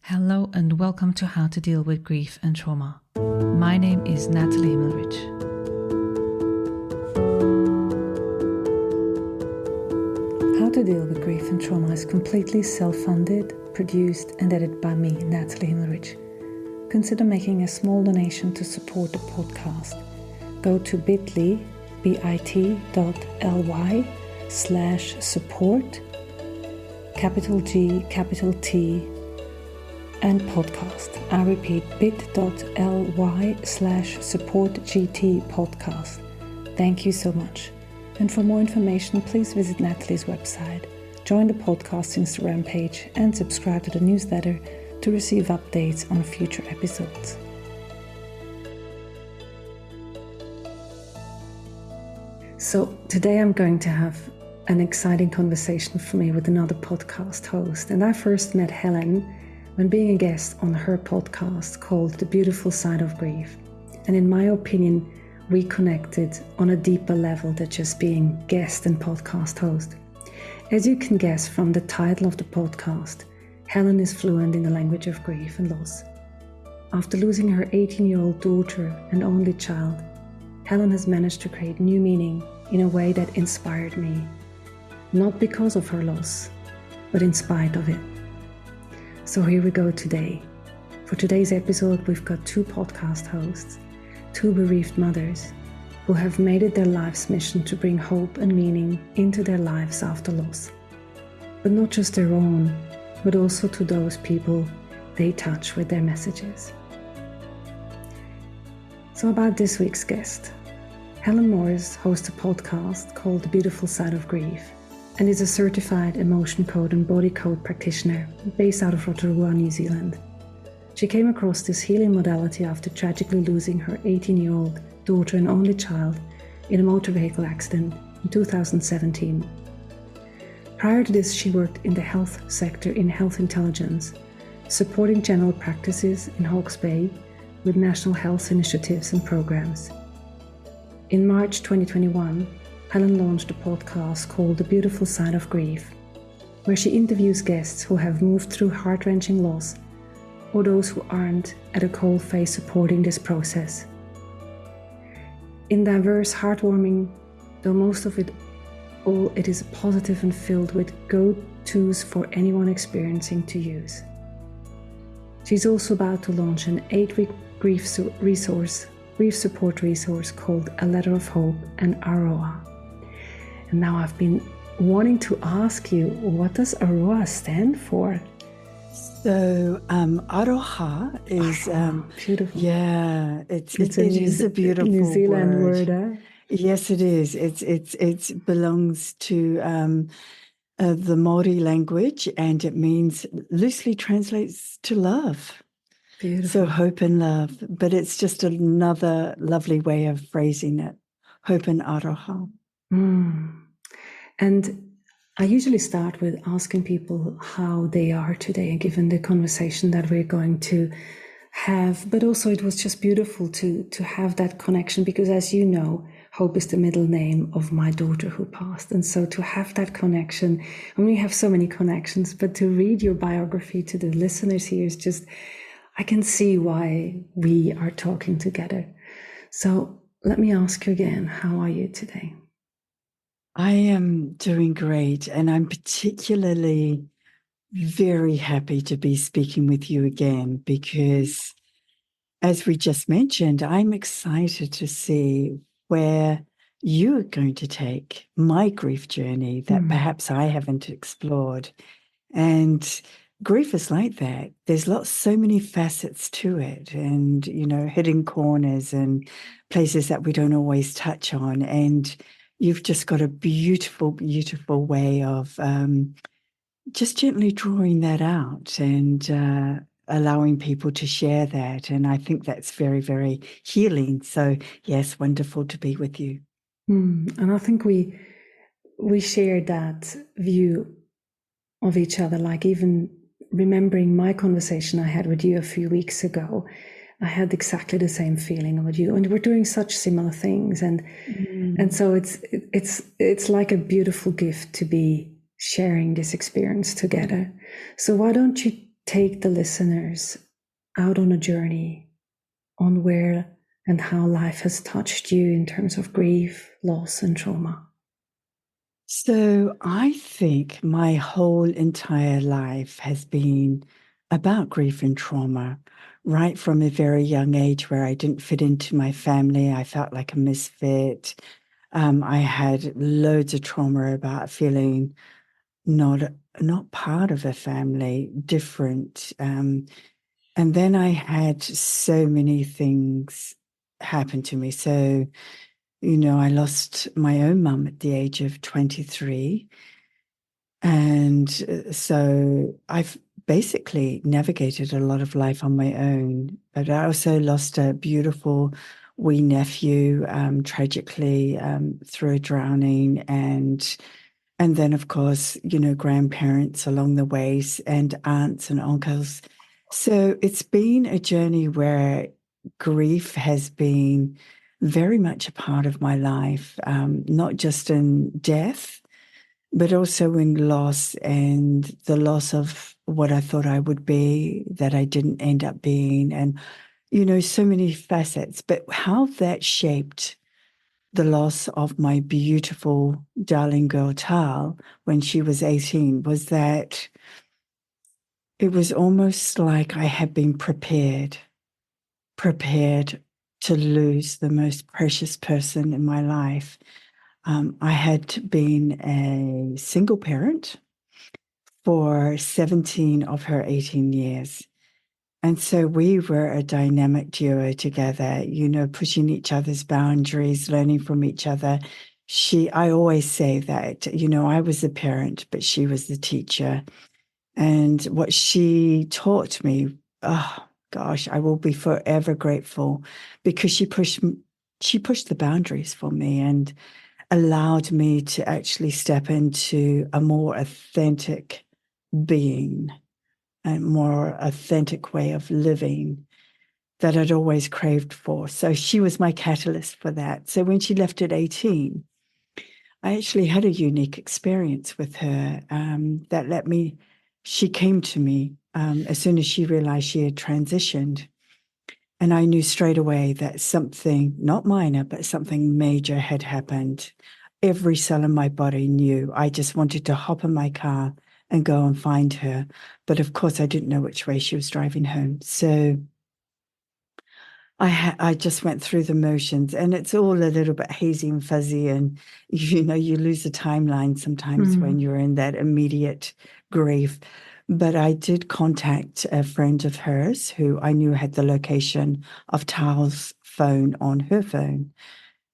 Hello and welcome to How to Deal with Grief and Trauma. My name is Natalie Himmelrich. How to Deal with Grief and Trauma is completely self-funded, produced and edited by me, Natalie Himmelrich. Consider making a small donation to support the podcast. Go to bit.ly/support, capital G, capital T, and podcast. I repeat, bit.ly/supportgt podcast. Thank you so much. And for more information, please visit Natalie's website, join the podcast Instagram page, and subscribe to the newsletter to receive updates on future episodes. So today I'm going to have an exciting conversation for me with another podcast host. And I first met Helen when being a guest on her podcast called The Beautiful Side of Grief. And in my opinion, we connected on a deeper level than just being guest and podcast host. As you can guess from the title of the podcast, Helen is fluent in the language of grief and loss. After losing her 18-year-old daughter and only child, Helen has managed to create new meaning in a way that inspired me, not because of her loss, but in spite of it. So here we go today. For today's episode, we've got two podcast hosts, two bereaved mothers who have made it their life's mission to bring hope and meaning into their lives after loss. But not just their own, but also to those people they touch with their messages. So about this week's guest. Helen Morris hosts a podcast called The Beautiful Side of Grief and is a certified emotion code and body code practitioner based out of Rotorua, New Zealand. She came across this healing modality after tragically losing her 18-year-old daughter and only child in a motor vehicle accident in 2017. Prior to this, she worked in the health sector in health intelligence, supporting general practices in Hawke's Bay with national health initiatives and programs. In March 2021, Helen launched a podcast called The Beautiful Side of Grief, where she interviews guests who have moved through heart-wrenching loss or those who aren't at a coalface supporting this process. In diverse, heartwarming, though most of it all, it is positive and filled with go-tos for anyone experiencing to use. She's also about to launch an 8-week grief support resource called A Letter of Hope and Aroha. And now I've been wanting to ask you, what does Aroha stand for? So Aroha is beautiful. Yeah, it is a beautiful New Zealand word. Yes, it is. It belongs to the Māori language, and it means, loosely translates to love. Beautiful. So hope and love, but it's just another lovely way of phrasing it. Hope and Aroha. And I usually start with asking people how they are today, given the conversation that we're going to have. But also it was just beautiful to have that connection, because as you know, Hope is the middle name of my daughter who passed. And so to have that connection, and we have so many connections, but to read your biography to the listeners here is just, I can see why we are talking together. So let me ask you again, how are you today? I am doing great, and I'm particularly very happy to be speaking with you again because, as we just mentioned, I'm excited to see where you're going to take my grief journey that perhaps I haven't explored. And grief is like that. There's so many facets to it, and, hidden corners and places that we don't always touch on. And you've just got a beautiful, beautiful way of just gently drawing that out and allowing people to share that. And I think that's very, very healing. So, yes, wonderful to be with you. And I think we share that view of each other, like even remembering my conversation I had with you a few weeks ago. I had exactly the same feeling about you, and we're doing such similar things, and so it's like a beautiful gift to be sharing this experience together. So why don't you take the listeners out on a journey on where and how life has touched you in terms of grief, loss, and trauma? So I think my whole entire life has been about grief and trauma, right from a very young age where I didn't fit into my family. I felt like a misfit. I had loads of trauma about feeling not part of a family, different. And then I had so many things happen to me. So, I lost my own mum at the age of 23. And so I've basically navigated a lot of life on my own. But I also lost a beautiful wee nephew, tragically, through a drowning. And then, of course, grandparents along the way and aunts and uncles. So it's been a journey where grief has been very much a part of my life, not just in death, but also in loss and the loss of what I thought I would be that I didn't end up being. And, so many facets, but how that shaped the loss of my beautiful darling girl Tal when she was 18 was that it was almost like I had been prepared to lose the most precious person in my life. I had been a single parent for 17 of her 18 years. And so we were a dynamic duo together, pushing each other's boundaries, learning from each other. I always say that, I was the parent, but she was the teacher. And what she taught me, oh gosh, I will be forever grateful because she pushed the boundaries for me and allowed me to actually step into a more authentic being, a more authentic way of living that I'd always craved for. So she was my catalyst for that. So when she left at 18, I actually had a unique experience with her she came to me as soon as she realized she had transitioned. And I knew straight away that something, not minor, but something major had happened. Every cell in my body knew. I just wanted to hop in my car and go and find her. But of course, I didn't know which way she was driving home. So I just went through the motions, and it's all a little bit hazy and fuzzy, and you lose the timeline sometimes when you're in that immediate grief. But I did contact a friend of hers who I knew had the location of Tal's phone on her phone.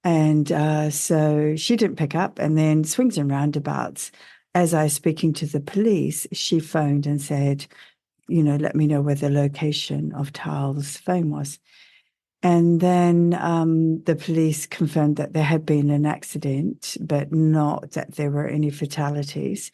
And so she didn't pick up, and then swings and roundabouts. As I was speaking to the police, she phoned and said, let me know where the location of Tal's phone was. And then the police confirmed that there had been an accident, but not that there were any fatalities.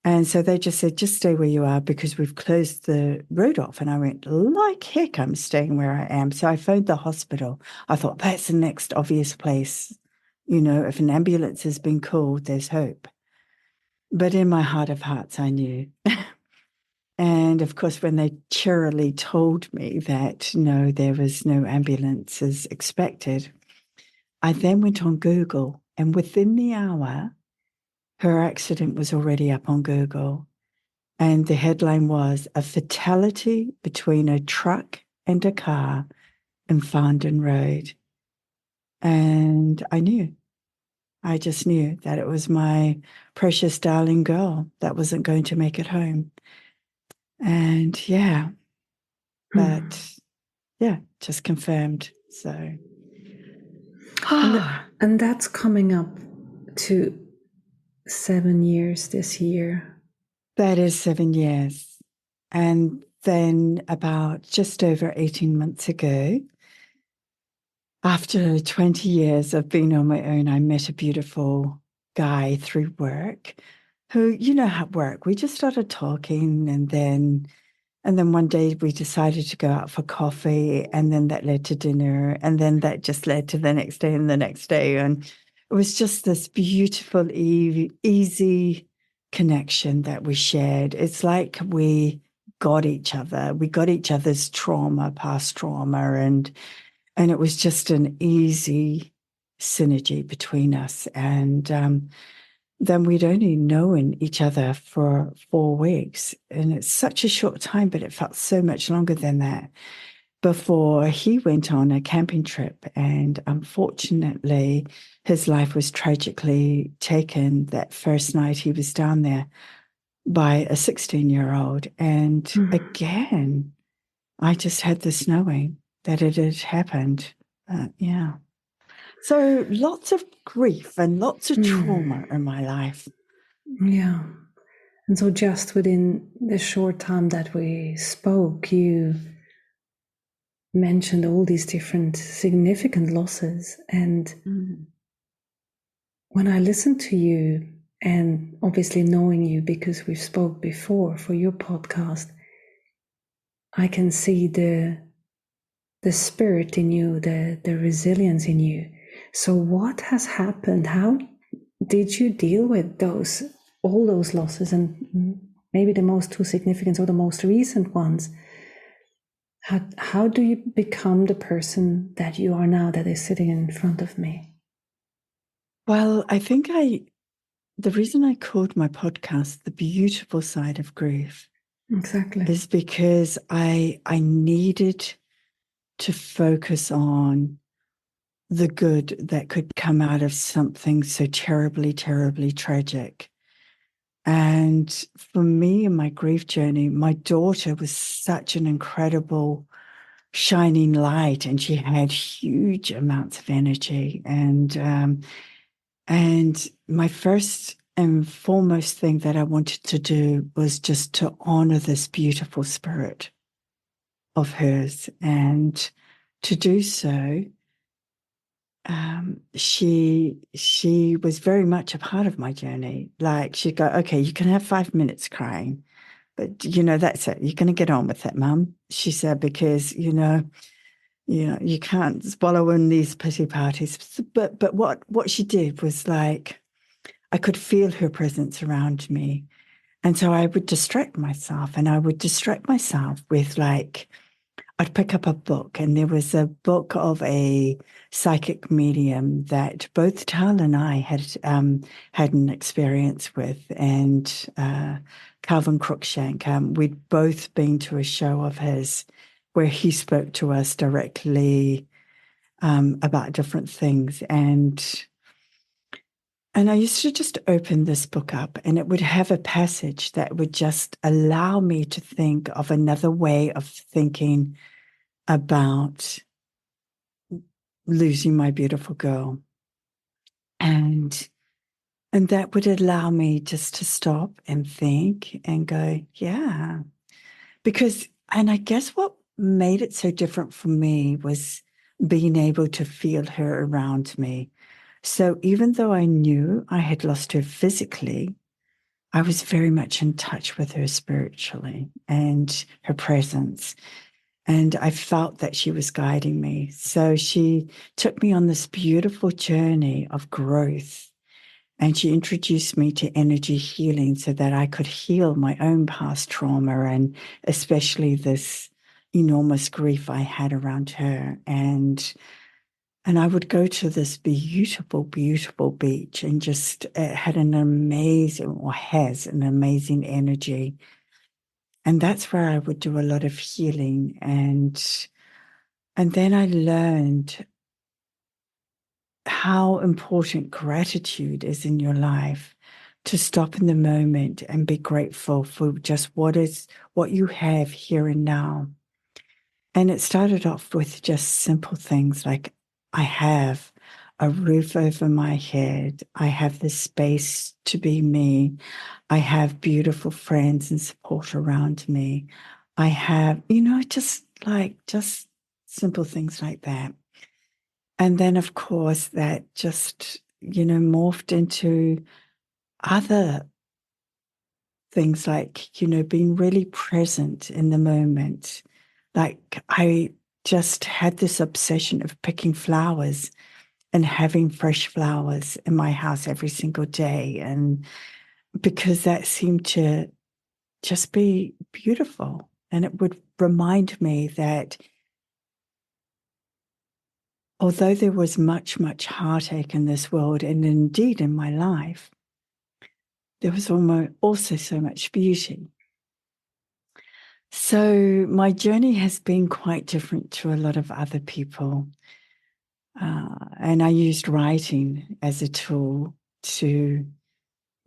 And so they just said, just stay where you are because we've closed the road off. And I went, like heck, I'm staying where I am. So I phoned the hospital. I thought, that's the next obvious place. If an ambulance has been called, there's hope. But in my heart of hearts, I knew. And of course, when they cheerily told me that no, there was no ambulance as expected, I then went on Google, and within the hour, her accident was already up on Google. And the headline was a fatality between a truck and a car in Farndon Road. And I just knew that it was my precious darling girl that wasn't going to make it home. And but just confirmed. So, and that's coming up to 7 years this year. That is 7 years. And then about just over 18 months ago, after 20 years of being on my own, I met a beautiful guy through work who, how work, we just started talking, and then one day we decided to go out for coffee, and then that led to dinner, and then that just led to the next day and the next day. And it was just this beautiful, easy connection that we shared. It's like we got each other. We got each other's trauma, past trauma, and it was just an easy synergy between us. And then we'd only known each other for 4 weeks. And it's such a short time, but it felt so much longer than that before he went on a camping trip. And unfortunately, his life was tragically taken that first night he was down there by a 16-year-old. And again, I just had this knowing that it had happened. Yeah. So lots of grief and lots of trauma in my life. Yeah. And so just within the short time that we spoke, you mentioned all these different significant losses. And when I listened to you, and obviously knowing you because we've spoke before for your podcast, I can see the spirit in you, the resilience in you. So what has happened? How did you deal with all those losses, and maybe the most two significant or the most recent ones? How do you become the person that you are now that is sitting in front of me? Well, I think the reason I called my podcast The Beautiful Side of Grief Exactly. is because I needed to focus on the good that could come out of something so terribly, terribly tragic. And for me in my grief journey, my daughter was such an incredible shining light, and she had huge amounts of energy. And my first and foremost thing that I wanted to do was just to honor this beautiful spirit of hers. And to do so, she was very much a part of my journey. Like she'd go, okay, you can have 5 minutes crying, but that's it. You're going to get on with it, Mum. She said, because you can't swallow in these pity parties. But what she did was like, I could feel her presence around me. And so I would distract myself, and I would distract myself with like, I'd pick up a book, and there was a book of a psychic medium that both Tal and I had an experience with, and Calvin Cruikshank. We'd both been to a show of his where he spoke to us directly about different things, and I used to just open this book up, and it would have a passage that would just allow me to think of another way of thinking about losing my beautiful girl. And that would allow me just to stop and think and go, yeah. And I guess what made it so different for me was being able to feel her around me. So even though I knew I had lost her physically, I was very much in touch with her spiritually and her presence. And I felt that she was guiding me. So she took me on this beautiful journey of growth. And she introduced me to energy healing so that I could heal my own past trauma, and especially this enormous grief I had around her. And I would go to this beautiful, beautiful beach, and just it had an amazing, or has an amazing energy. And that's where I would do a lot of healing. And then I learned how important gratitude is in your life, to stop in the moment and be grateful for just what you have here and now. And it started off with just simple things like, I have a roof over my head. I have the space to be me. I have beautiful friends and support around me. I have, just simple things like that. And then, of course, that just, morphed into other things like, being really present in the moment. Like I just had this obsession of picking flowers and having fresh flowers in my house every single day. And because that seemed to just be beautiful. And it would remind me that although there was much, much heartache in this world, and indeed in my life, there was also so much beauty. So my journey has been quite different to a lot of other people. And I used writing as a tool to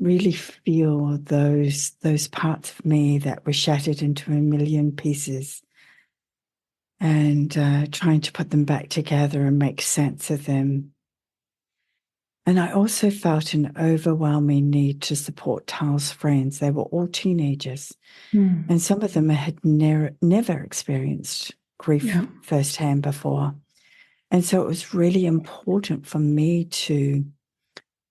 really feel those parts of me that were shattered into a million pieces, and trying to put them back together and make sense of them. And I also felt an overwhelming need to support Tal's friends. They were all teenagers, and some of them had never experienced grief firsthand before. And so it was really important for me to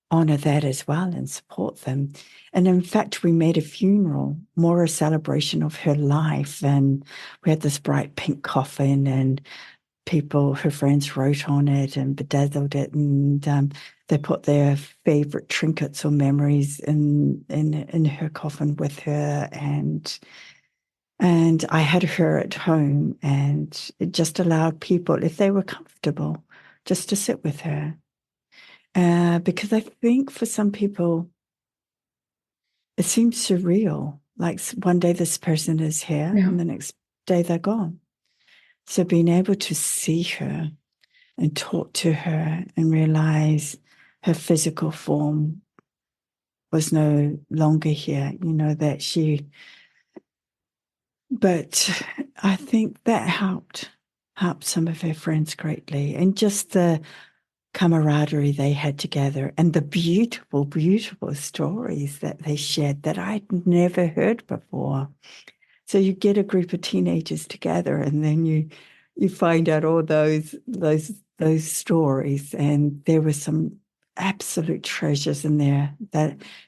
honor that as well and support them. And in fact, we made a funeral, more a celebration of her life. And we had this bright pink coffin, and her friends wrote on it and bedazzled it. And they put their favorite trinkets or memories in her coffin with her. And I had her at home, and it just allowed people, if they were comfortable, just to sit with her. Because I think for some people, it seems surreal. Like one day this person is here and the next day they're gone. So being able to see her and talk to her and realize her physical form was no longer here, but I think that helped some of her friends greatly. And just the camaraderie they had together, and the beautiful, beautiful stories that they shared that I'd never heard before. So you get a group of teenagers together, and then you find out all those stories, and there were some absolute treasures in there,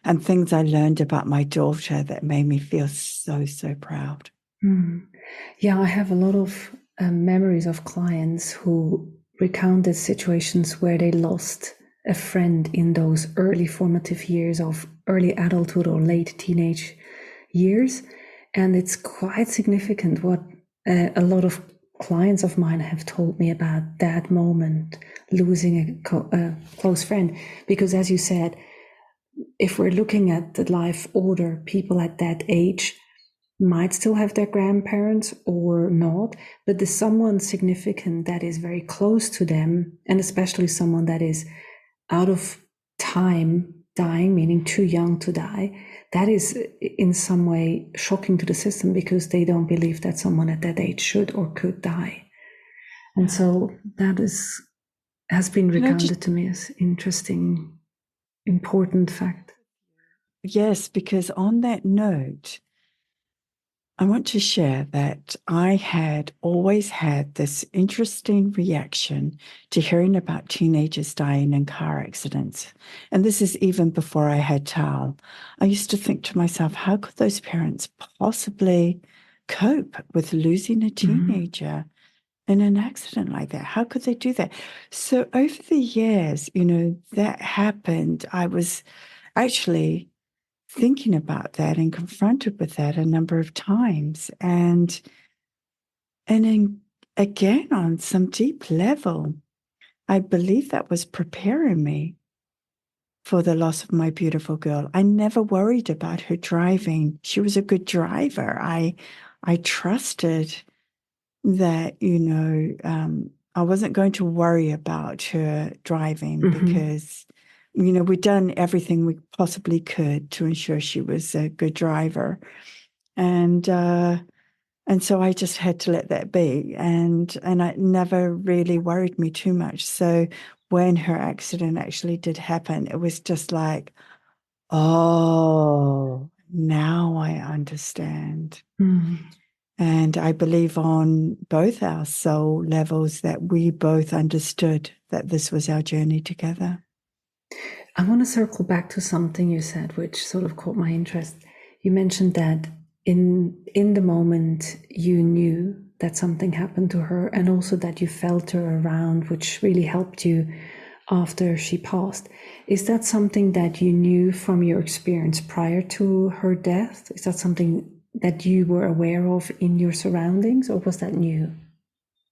and things I learned about my daughter that made me feel so, so proud. Yeah, I have a lot of memories of clients who recounted situations where they lost a friend in those early formative years of early adulthood or late teenage years. And it's quite significant what a lot of clients of mine have told me about that moment, losing a close friend. Because as you said, if we're looking at the life order, people at that age might still have their grandparents or not, but there's someone significant that is very close to them, and especially someone that is out of time dying, meaning too young to die, that is in some way shocking to the system, because they don't believe that someone at that age should or could die. And so that has been recounted to me as interesting, important fact. Yes, because on that note, I want to share that I had always had this interesting reaction to hearing about teenagers dying in car accidents. And this is even before I had Tal. I used to think to myself, how could those parents possibly cope with losing a teenager in an accident like that? How could they do that? So over the years, that happened. I was actually thinking about that and confronted with that a number of times. And again, on some deep level, I believe that was preparing me for the loss of my beautiful girl. I never worried about her driving. She was a good driver. I trusted that, I wasn't going to worry about her driving because we'd done everything we possibly could to ensure she was a good driver. And so I just had to let that be. And it never really worried me too much. So when her accident actually did happen, it was just like, oh, now I understand. And I believe on both our soul levels that we both understood that this was our journey together. I want to circle back to something you said, which sort of caught my interest. You mentioned that in the moment you knew that something happened to her, and also that you felt her around, which really helped you after she passed. Is that something that you knew from your experience prior to her death? Is that something that you were aware of in your surroundings, or was that new?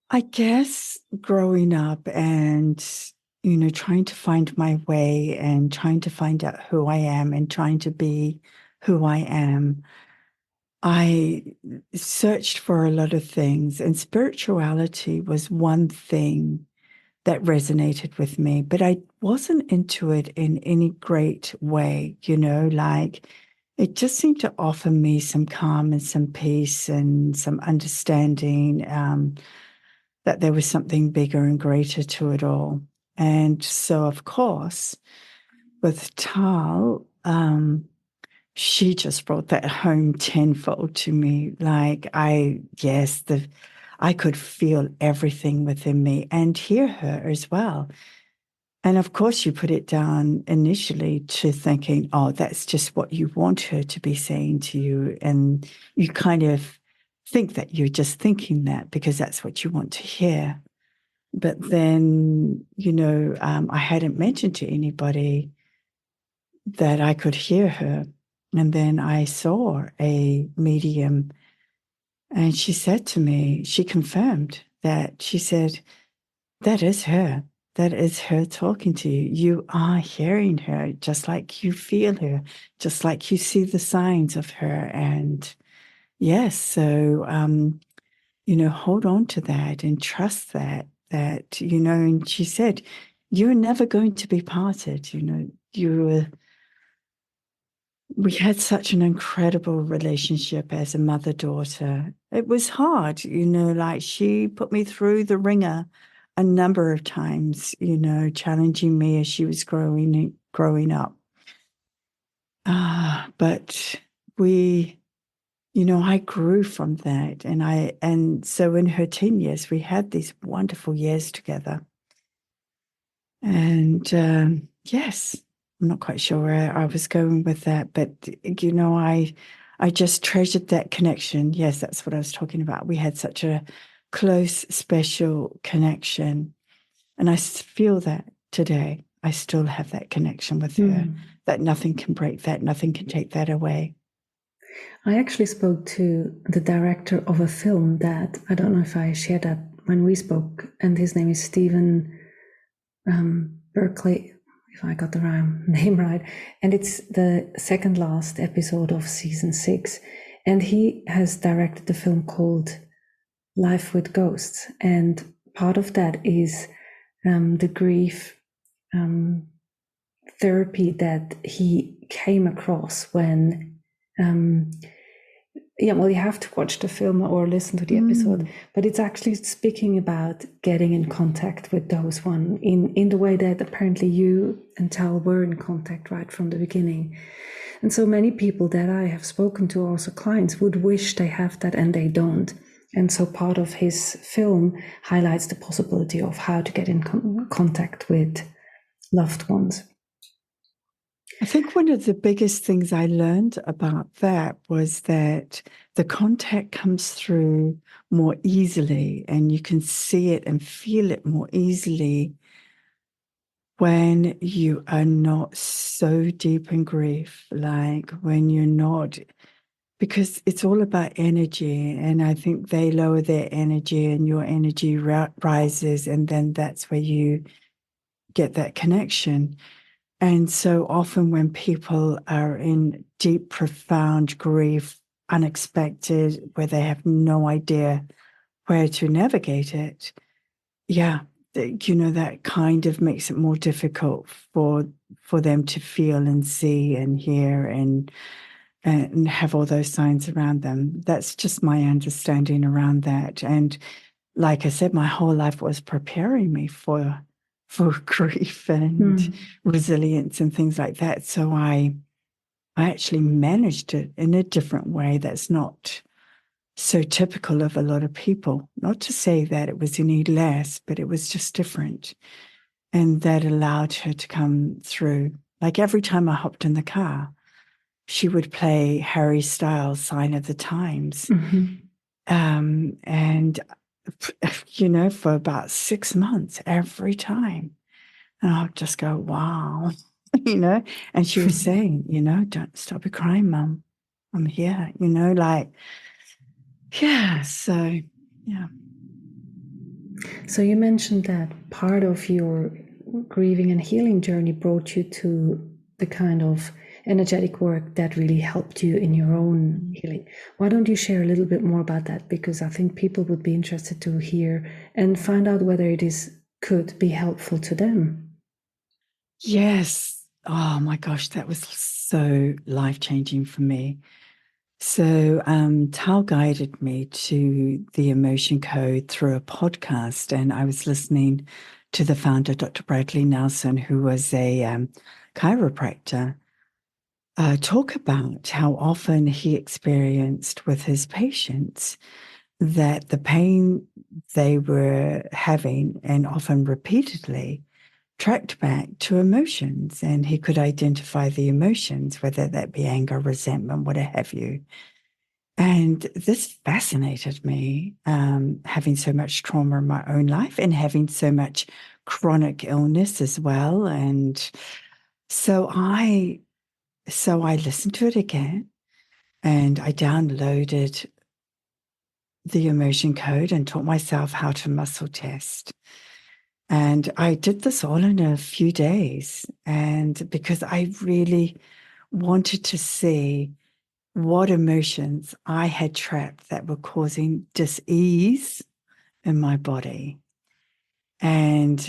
I guess growing up and, trying to find my way and trying to find out who I am and trying to be who I am, I searched for a lot of things, and spirituality was one thing that resonated with me, but I wasn't into it in any great way, like it just seemed to offer me some calm and some peace and some understanding that there was something bigger and greater to it all. And so, of course, with Tal, she just brought that home tenfold to me. Like I could feel everything within me and hear her as well. And of course, you put it down initially to thinking, oh, that's just what you want her to be saying to you. And you kind of think that you're just thinking that because that's what you want to hear. But then, I hadn't mentioned to anybody that I could hear her. And then I saw a medium, and she said to me, she confirmed that she said, that is her. That is her talking to you. You are hearing her, just like you feel her, just like you see the signs of her. And yes, so, hold on to that and trust that, and she said, you're never going to be parted. We had such an incredible relationship as a mother-daughter. It was hard, like she put me through the ringer a number of times, challenging me as she was growing up. But I grew from that. And so in her 10 years, we had these wonderful years together. And yes, I'm not quite sure where I was going with that, but I just treasured that connection. Yes, that's what I was talking about. We had such a close, special connection, and I feel that today. I still have that connection with her. That nothing can break that. Nothing can take that away. I actually spoke to the director of a film that, I don't know if I shared that when we spoke, and his name is Stephen Berkeley, if I got the name right. And it's the second last episode of season 6. And he has directed a film called Life with Ghosts. And part of that is the grief therapy that he came across when you have to watch the film or listen to the episode, but it's actually speaking about getting in contact with those one in the way that apparently you and Tal were in contact right from the beginning. And so many people that I have spoken to, also clients, would wish they have that and they don't. And so part of his film highlights the possibility of how to get in contact with loved ones. I think one of the biggest things I learned about that was that the contact comes through more easily, and you can see it and feel it more easily when you are not so deep in grief, like when you're not, because it's all about energy. And I think they lower their energy and your energy rises, and then that's where you get that connection. And so often when people are in deep, profound grief, unexpected, where they have no idea where to navigate it, that kind of makes it more difficult for them to feel and see and hear and have all those signs around them. That's just my understanding around that. And like I said, my whole life was preparing me for grief and resilience and things like that. So I actually managed it in a different way that's not so typical of a lot of people. Not to say that it was any less, but it was just different. And that allowed her to come through. Like every time I hopped in the car, she would play Harry Styles' Sign of the Times. And for about 6 months, every time. And I'll just go, wow, and she was saying, don't stop crying, Mum. I'm here, like, yeah. So, yeah. So you mentioned that part of your grieving and healing journey brought you to the kind of energetic work that really helped you in your own healing. Why don't you share a little bit more about that? Because I think people would be interested to hear and find out whether could be helpful to them. Yes. Oh my gosh, that was so life-changing for me. So Tal guided me to the emotion code through a podcast, and I was listening to the founder, Dr. Bradley Nelson, who was a chiropractor, talk about how often he experienced with his patients that the pain they were having, and often repeatedly, tracked back to emotions, and he could identify the emotions, whether that be anger, resentment, whatever have you. And this fascinated me, having so much trauma in my own life and having so much chronic illness as well. And so I listened to it again, and I downloaded the emotion code and taught myself how to muscle test. And I did this all in a few days. And because I really wanted to see what emotions I had trapped that were causing dis-ease in my body, and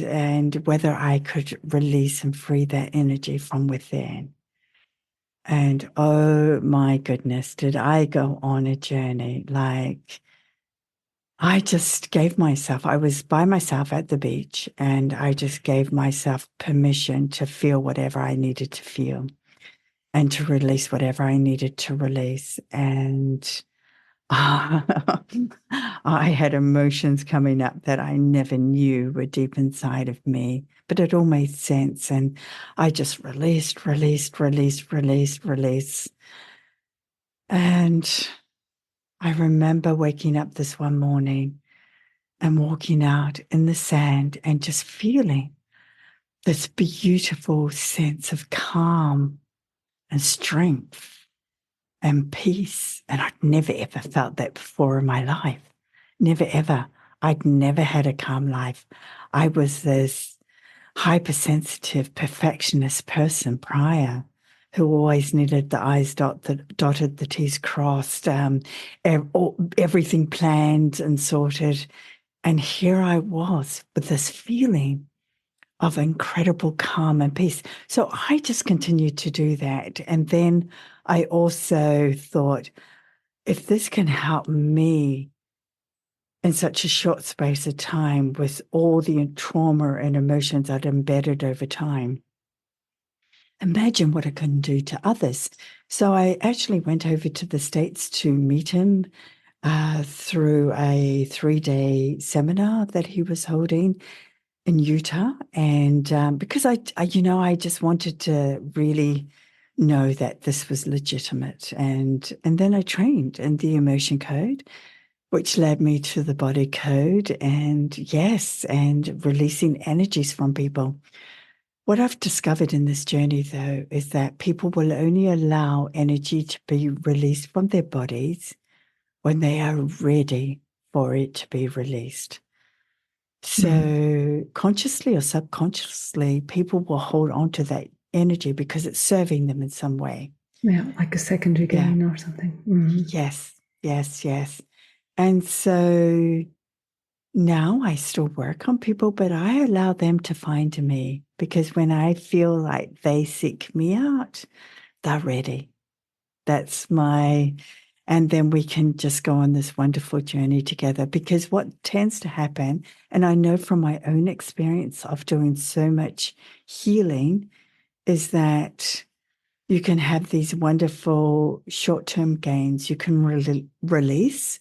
whether I could release and free that energy from within. And oh my goodness, did I go on a journey. Like, I just gave myself, I was by myself at the beach, and I just gave myself permission to feel whatever I needed to feel and to release whatever I needed to release. And I had emotions coming up that I never knew were deep inside of me, but it all made sense. And I just released. And I remember waking up this one morning and walking out in the sand and just feeling this beautiful sense of calm and strength and peace. And I'd never, ever felt that before in my life. Never, ever. I'd never had a calm life. I was this hypersensitive, perfectionist person prior who always needed the I's dotted, the T's crossed, everything planned and sorted. And here I was with this feeling of incredible calm and peace. So I just continued to do that. And then I also thought, if this can help me in such a short space of time with all the trauma and emotions I'd embedded over time, imagine what it can do to others. So I actually went over to the States to meet him through a 3-day seminar that he was holding in Utah. And because I just wanted to really know that this was legitimate. And then I trained in the emotion code, which led me to the body code, and yes, and releasing energies from people. What I've discovered in this journey, though, is that people will only allow energy to be released from their bodies when they are ready for it to be released. So consciously or subconsciously, people will hold on to that energy because it's serving them in some way. Yeah, like a secondary gain or something. Yes. And so now I still work on people, but I allow them to find me, because when I feel like they seek me out, they're ready. And then we can just go on this wonderful journey together. Because what tends to happen, and I know from my own experience of doing so much healing, is that you can have these wonderful short-term gains. You can release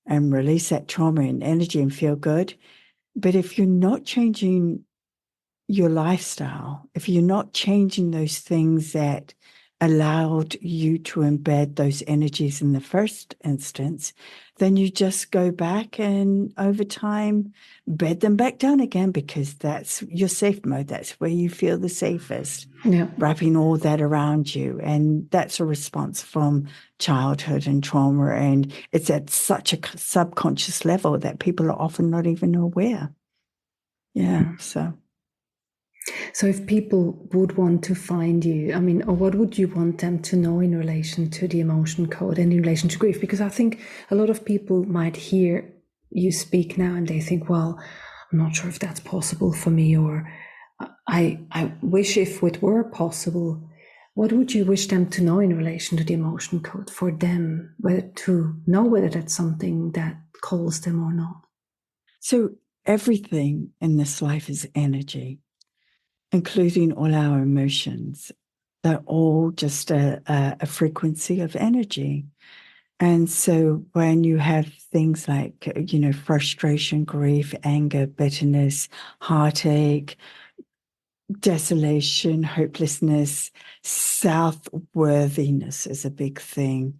that trauma and energy and feel good. But if you're not changing your lifestyle, if you're not changing those things that allowed you to embed those energies in the first instance, then you just go back and over time bed them back down again, because that's your safe mode. That's where you feel the safest. Yeah. Wrapping all that around you. And that's a response from childhood and trauma. And it's at such a subconscious level that people are often not even aware. Yeah. So if people would want to find you, I mean, or what would you want them to know in relation to the emotion code and in relation to grief? Because I think a lot of people might hear you speak now and they think, well, I'm not sure if that's possible for me, or I wish if it were possible. What would you wish them to know in relation to the emotion code for them, whether to know whether that's something that calls them or not? So everything in this life is energy, including all our emotions. They're all just a frequency of energy. And so when you have things like, frustration, grief, anger, bitterness, heartache, desolation, hopelessness, self-worthiness is a big thing,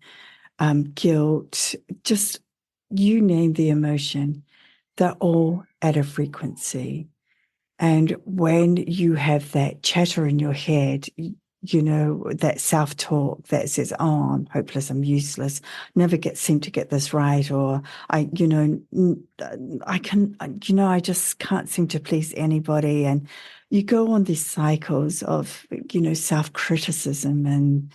guilt, just you name the emotion, they're all at a frequency. And when you have that chatter in your head, that self-talk that says, oh, I'm hopeless, I'm useless, never seem to get this right, or I just can't seem to please anybody. And you go on these cycles of, self-criticism and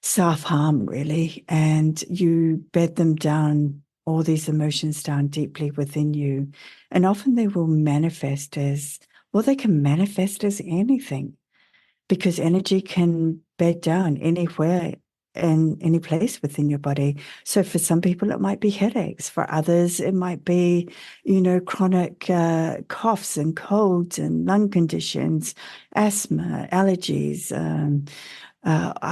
self-harm, really, and you bed them down, all these emotions down deeply within you. And often they will manifest as, well, they can manifest as anything, because energy can bed down anywhere in any place within your body. So for some people, it might be headaches. For others, it might be, chronic coughs and colds and lung conditions, asthma, allergies.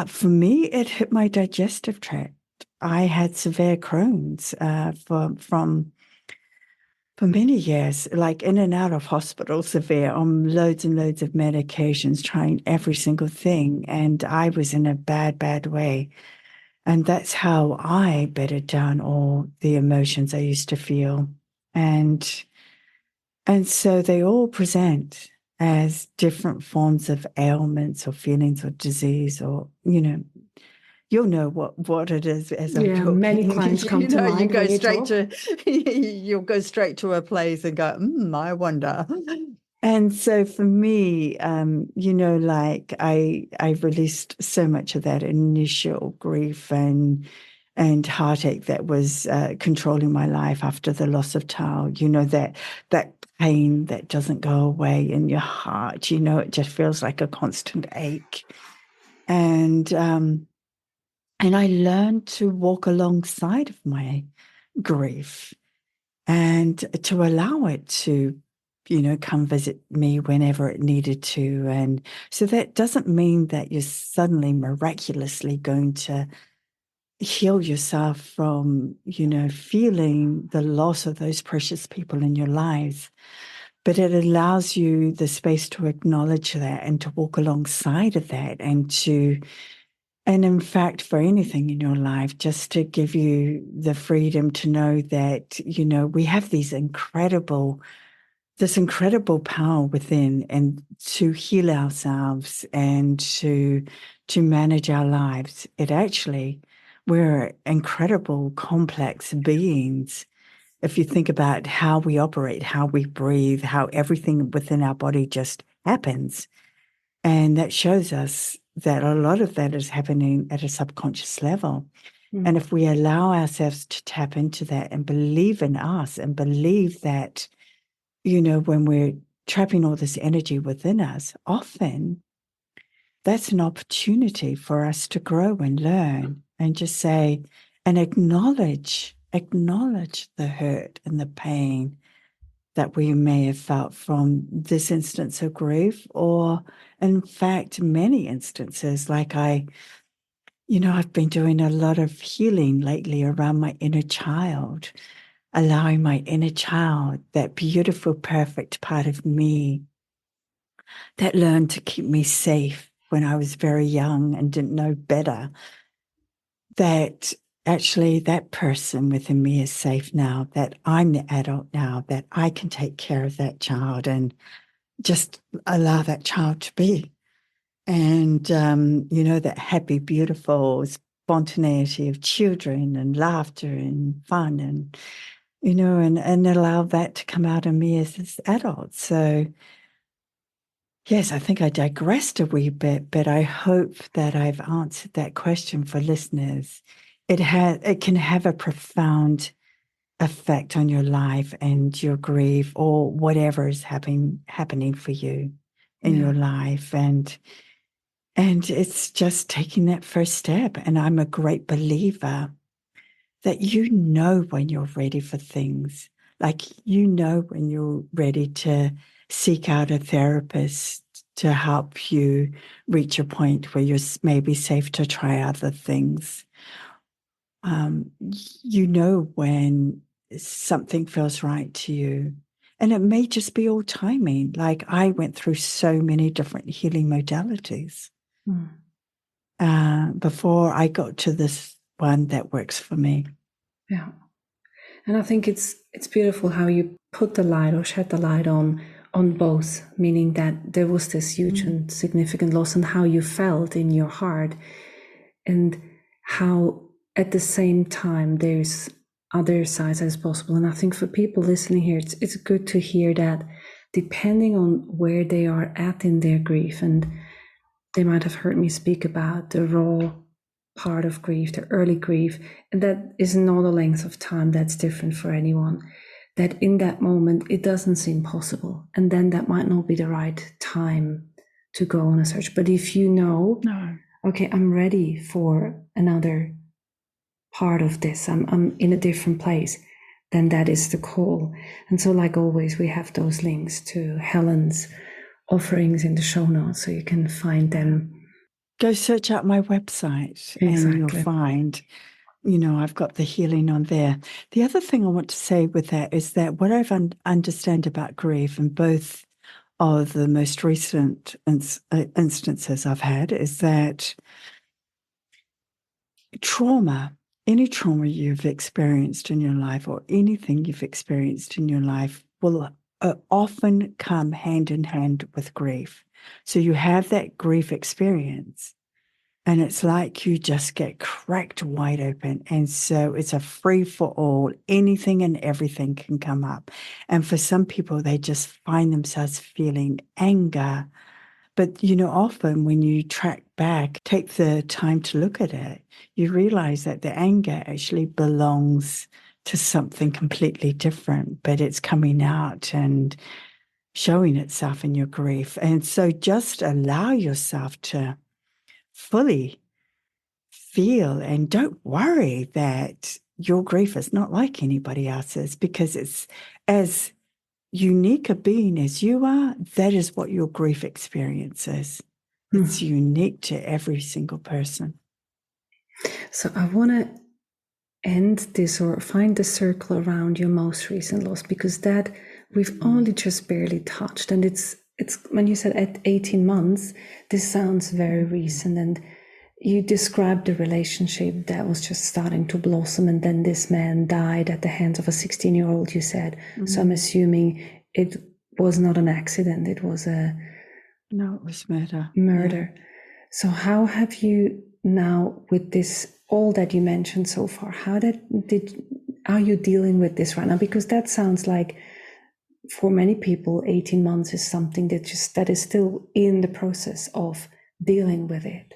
For me, it hit my digestive tract. I had severe Crohn's for many years, like in and out of hospital, severe, on loads and loads of medications, trying every single thing. And I was in a bad, bad way. And that's how I bedded down all the emotions I used to feel. And so they all present as different forms of ailments or feelings or disease, or, you'll know what it is as I'm talking. Many clients come to mind. You go you'll go straight to a place and go, I wonder. And so for me, I released so much of that initial grief and heartache that was controlling my life after the loss of Tao. That pain that doesn't go away in your heart. It just feels like a constant ache. And I learned to walk alongside of my grief and to allow it to, come visit me whenever it needed to. And so that doesn't mean that you're suddenly miraculously going to heal yourself from, feeling the loss of those precious people in your lives. But it allows you the space to acknowledge that and to walk alongside of that, and in fact, for anything in your life, just to give you the freedom to know that, we have this incredible power within, and to heal ourselves and to manage our lives. We're incredible, complex beings. If you think about how we operate, how we breathe, how everything within our body just happens. And that shows us that a lot of that is happening at a subconscious level. And if we allow ourselves to tap into that and believe in us and believe that, when we're trapping all this energy within us, often that's an opportunity for us to grow and learn and just say, and acknowledge the hurt and the pain that we may have felt from this instance of grief, or in fact, many instances. Like I've been doing a lot of healing lately around my inner child, allowing my inner child, that beautiful, perfect part of me that learned to keep me safe when I was very young and didn't know better, that actually that person within me is safe now, that I'm the adult now, that I can take care of that child and just allow that child to be. And, that happy, beautiful spontaneity of children and laughter and fun and, and allow that to come out of me as adults. So, yes, I think I digressed a wee bit, but I hope that I've answered that question for listeners. It can have a profound effect on your life and your grief or whatever is happening for you in your life. And it's just taking that first step. And I'm a great believer that when you're ready for things, like when you're ready to seek out a therapist to help you reach a point where you're maybe safe to try other things. When something feels right to you. And it may just be all timing. Like I went through so many different healing modalities before I got to this one that works for me. Yeah. And I think it's beautiful how you put the light or shed the light on both, meaning that there was this huge and significant loss and how you felt in your heart, and how at the same time there's other sides as possible. And I think for people listening here, it's good to hear that depending on where they are at in their grief, and they might have heard me speak about the raw part of grief, the early grief, and that is not a length of time that's different for anyone, that in that moment it doesn't seem possible, and then that might not be the right time to go on a search. But if okay, I'm ready for another part of this, I'm in a different place, then that is the call. And so, like always, we have those links to Helen's offerings in the show notes, so you can find them. Go search out my website and you'll find, I've got the healing on there. The other thing I want to say with that is that what I've understand about grief, and both of the most recent instances I've had, is that any trauma you've experienced in your life or anything you've experienced in your life will often come hand in hand with grief. So you have that grief experience, and it's like you just get cracked wide open. And so it's a free for all. Anything and everything can come up. And for some people, they just find themselves feeling anger. But, often when you track back, take the time to look at it, you realize that the anger actually belongs to something completely different, but it's coming out and showing itself in your grief. And so just allow yourself to fully feel, and don't worry that your grief is not like anybody else's, because it's as unique a being as you are, that is what your grief experience is. It's unique to every single person. So I want to end this, or find the circle around your most recent loss, because that we've only just barely touched. And it's when you said at 18 months, this sounds very recent, and you described the relationship that was just starting to blossom, and then this man died at the hands of a 16-year-old, you said. So I'm assuming it was not an accident, it was No, it was murder. Yeah. So how have you now, with this, all that you mentioned so far, are you dealing with this right now? Because that sounds like, for many people, 18 months is something that is still in the process of dealing with it.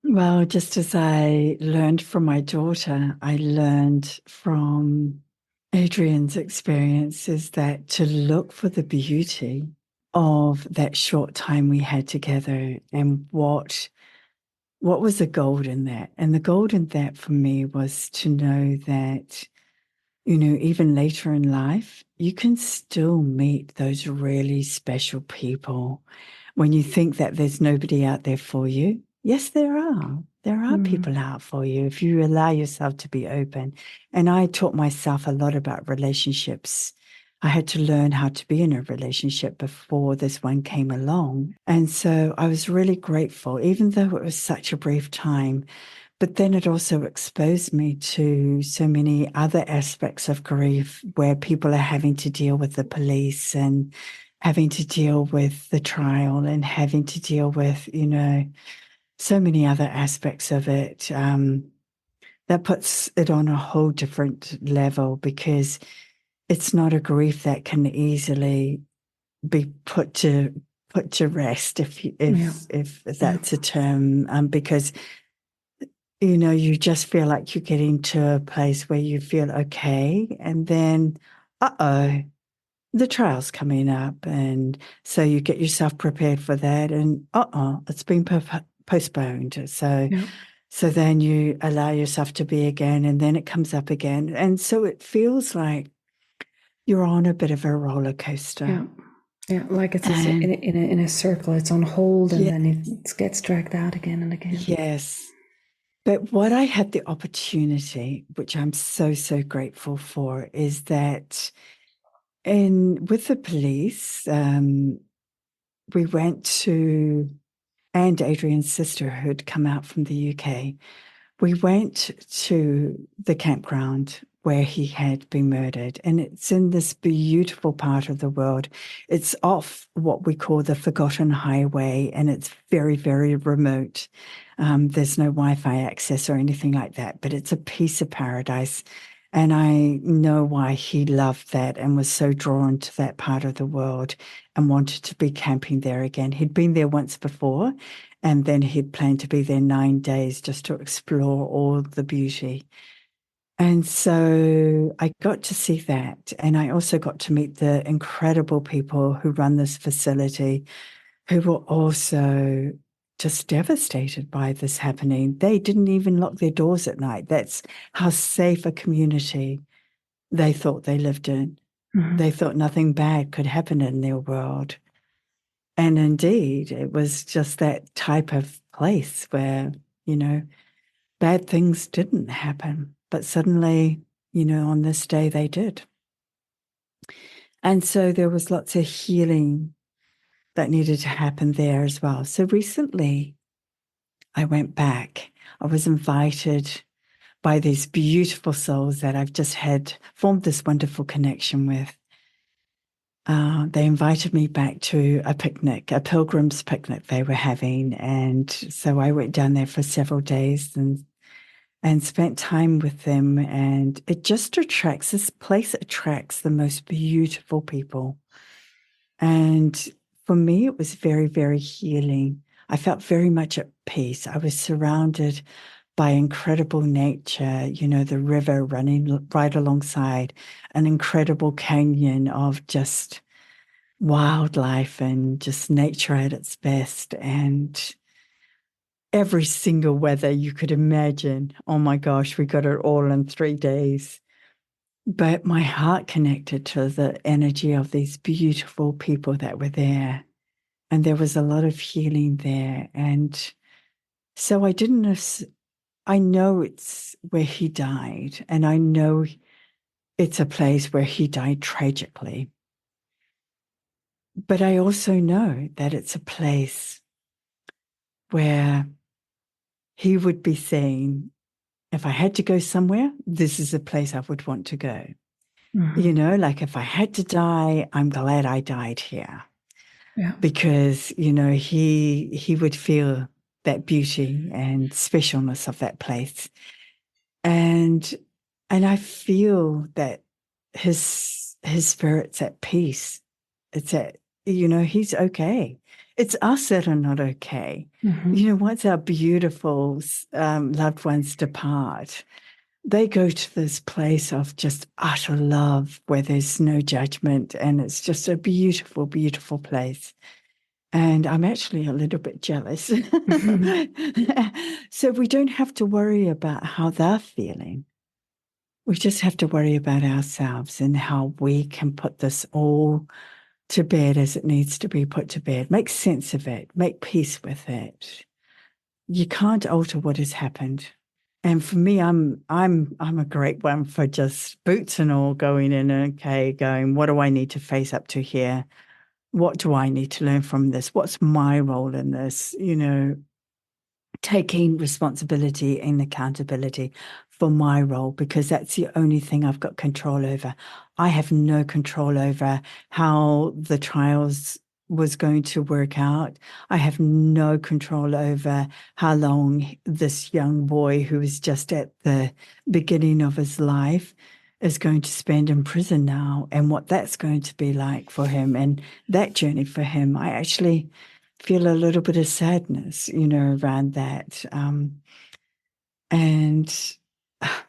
Well, just as I learned from my daughter, I learned from Adrian's experiences that to look for the beauty of that short time we had together, and what was the gold in that. And the gold in that for me was to know that, even later in life, you can still meet those really special people when you think that there's nobody out there for you. Yes, there are. There are people out for you if you allow yourself to be open. And I taught myself a lot about relationships I had to learn how to be in a relationship before this one came along. And so I was really grateful, even though it was such a brief time. But then it also exposed me to so many other aspects of grief where people are having to deal with the police and having to deal with the trial and having to deal with, so many other aspects of it. That puts it on a whole different level because it's not a grief that can easily be put to rest, if that's a term, because you just feel like you're getting to a place where you feel okay, and then the trial's coming up, and so you get yourself prepared for that, and it's been postponed. So then you allow yourself to be again, and then it comes up again, and so it feels like you're on a bit of a roller coaster. Yeah, like it's in a circle. It's on hold, and then it gets dragged out again and again. Yes. But what I had the opportunity, which I'm so, so grateful for, is that with the police, we went to, and Adrian's sister who had come out from the UK, we went to the campground where he had been murdered. And it's in this beautiful part of the world. It's off what we call the Forgotten Highway, and it's very, very remote. There's no Wi-Fi access or anything like that, but it's a piece of paradise. And I know why he loved that and was so drawn to that part of the world and wanted to be camping there again. He'd been there once before, and then he'd planned to be there 9 days just to explore all the beauty. And so I got to see that. And I also got to meet the incredible people who run this facility, who were also just devastated by this happening. They didn't even lock their doors at night. That's how safe a community they thought they lived in. Mm-hmm. They thought nothing bad could happen in their world. And indeed, it was just that type of place where, bad things didn't happen. But suddenly, on this day, they did. And so there was lots of healing that needed to happen there as well. So recently, I went back. I was invited by these beautiful souls that I've just formed this wonderful connection with. They invited me back to a picnic, a pilgrim's picnic they were having. And so I went down there for several days and spent time with them. And it just this place attracts the most beautiful people. And for me, it was very, very healing. I felt very much at peace. I was surrounded by incredible nature, the river running right alongside, an incredible canyon of just wildlife and just nature at its best, and every single weather you could imagine. Oh my gosh, we got it all in 3 days. But my heart connected to the energy of these beautiful people that were there. And there was a lot of healing there. And so I know it's where he died. And I know it's a place where he died tragically. But I also know that it's a place where he would be saying, if I had to go somewhere, this is a place I would want to go. Mm-hmm. Like if I had to die, I'm glad I died here. Yeah. Because, he would feel that beauty and specialness of that place. And I feel that his spirit's at peace. It's he's okay. It's us that are not okay. Mm-hmm. Once our beautiful loved ones depart, they go to this place of just utter love where there's no judgment, and it's just a beautiful, beautiful place. And I'm actually a little bit jealous. Mm-hmm. So we don't have to worry about how they're feeling. We just have to worry about ourselves and how we can put this all to bed as it needs to be put to bed. Make sense of it. Make peace with it. You can't alter what has happened. And for me, I'm a great one for just boots and all going in, okay, going, what do I need to face up to here? What do I need to learn from this? What's my role in this? Taking responsibility and accountability for my role, because that's the only thing I've got control over. I have no control over how the trials was going to work out. I have no control over how long this young boy who is just at the beginning of his life is going to spend in prison now, and what that's going to be like for him and that journey for him. I actually feel a little bit of sadness, around that. And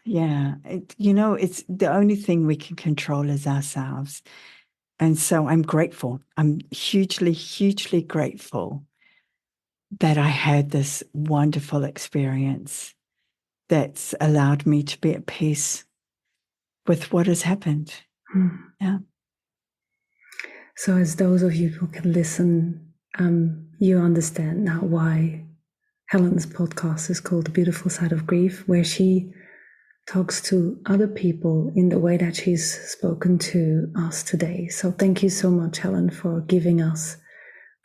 yeah, it's the only thing we can control is ourselves. And so I'm grateful. I'm hugely, hugely grateful that I had this wonderful experience that's allowed me to be at peace with what has happened. Yeah. So as those of you who can listen, you understand now why Helen's podcast is called The Beautiful Side of Grief, where she talks to other people in the way that she's spoken to us today. So thank you so much, Helen, for giving us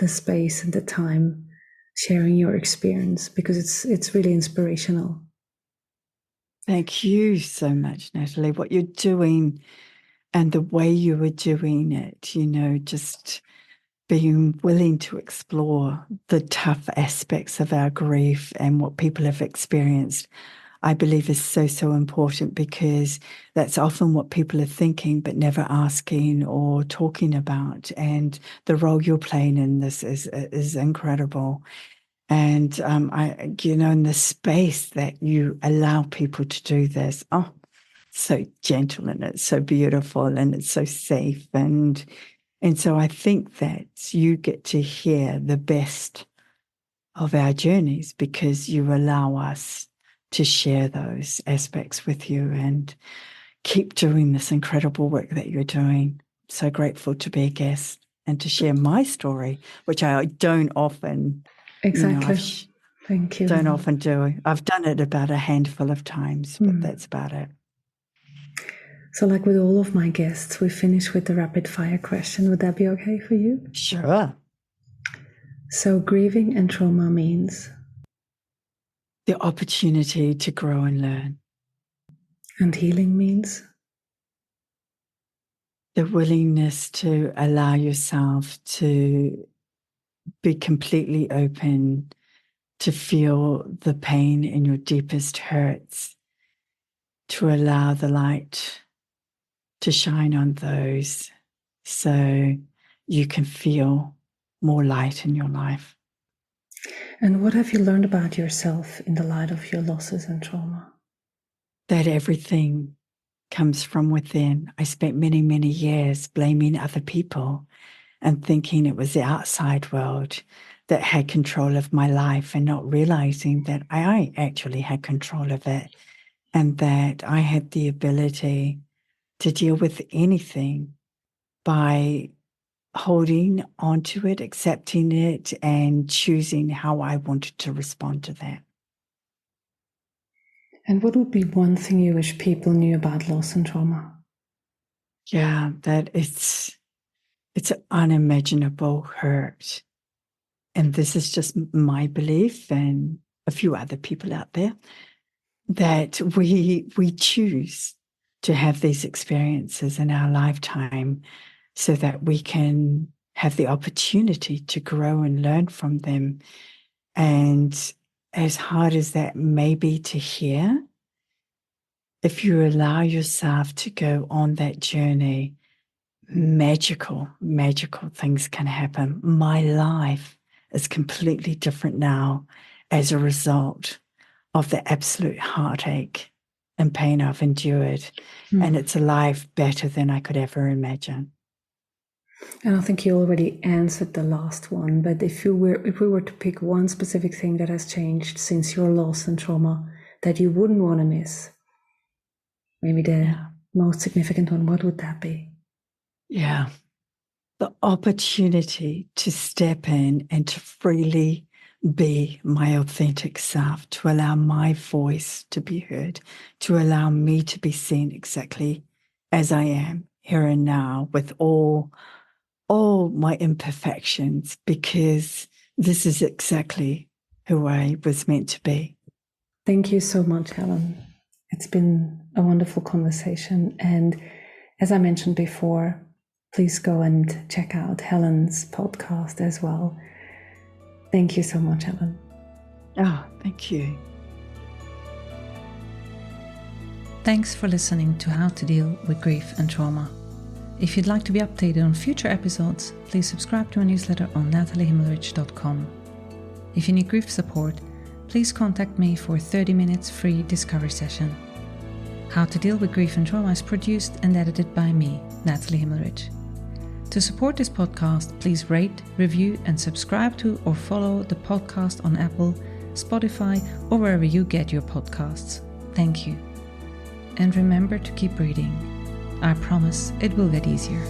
the space and the time, sharing your experience, because it's really inspirational. Thank you so much, Natalie. What you're doing and the way you were doing it, just being willing to explore the tough aspects of our grief and what people have experienced, I believe is so, so important, because that's often what people are thinking but never asking or talking about. And the role you're playing in this is incredible. And in the space that you allow people to do this, so gentle, and it's so beautiful, and it's so safe. And so I think that you get to hear the best of our journeys because you allow us to share those aspects with you and keep doing this incredible work that you're doing. So grateful to be a guest and to share my story, which I don't often, Exactly. Thank you. Don't often do. I've done it about a handful of times, but that's about it. So like with all of my guests, we finish with the rapid fire question. Would that be okay for you? Sure. So grieving and trauma means? The opportunity to grow and learn. And healing means? The willingness to allow yourself to be completely open, to feel the pain in your deepest hurts, to allow the light to shine on those so you can feel more light in your life. And what have you learned about yourself in the light of your losses and trauma? That everything comes from within. I spent many, many years blaming other people and thinking it was the outside world that had control of my life, and not realizing that I actually had control of it, and that I had the ability to deal with anything by holding onto it, accepting it, and choosing how I wanted to respond to that. And what would be one thing you wish people knew about loss and trauma? Yeah, that it's an unimaginable hurt. And this is just my belief and a few other people out there, that we choose to have these experiences in our lifetime so that we can have the opportunity to grow and learn from them. And as hard as that may be to hear, if you allow yourself to go on that journey, magical, magical things can happen. My life is completely different now as a result of the absolute heartache and pain I've endured. And it's a life better than I could ever imagine. And I think you already answered the last one, but if we were to pick one specific thing that has changed since your loss and trauma that you wouldn't want to miss, maybe the most significant one, what would that be? Yeah. The opportunity to step in and to freely be my authentic self, to allow my voice to be heard, to allow me to be seen exactly as I am here and now with all my imperfections, because this is exactly who I was meant to be. Thank you so much, Helen. It's been a wonderful conversation. And as I mentioned before, please go and check out Helen's podcast as well. Thank you so much, Helen. Oh, thank you. Thanks for listening to How to Deal with Grief and Trauma. If you'd like to be updated on future episodes, please subscribe to my newsletter on nataliehimmelrich.com. If you need grief support, please contact me for a 30 minutes free discovery session. How to Deal with Grief and Trauma is produced and edited by me, Natalie Himmelrich. To support this podcast, please rate, review, and subscribe to or follow the podcast on Apple, Spotify, or wherever you get your podcasts. Thank you. And remember to keep breathing. I promise it will get easier.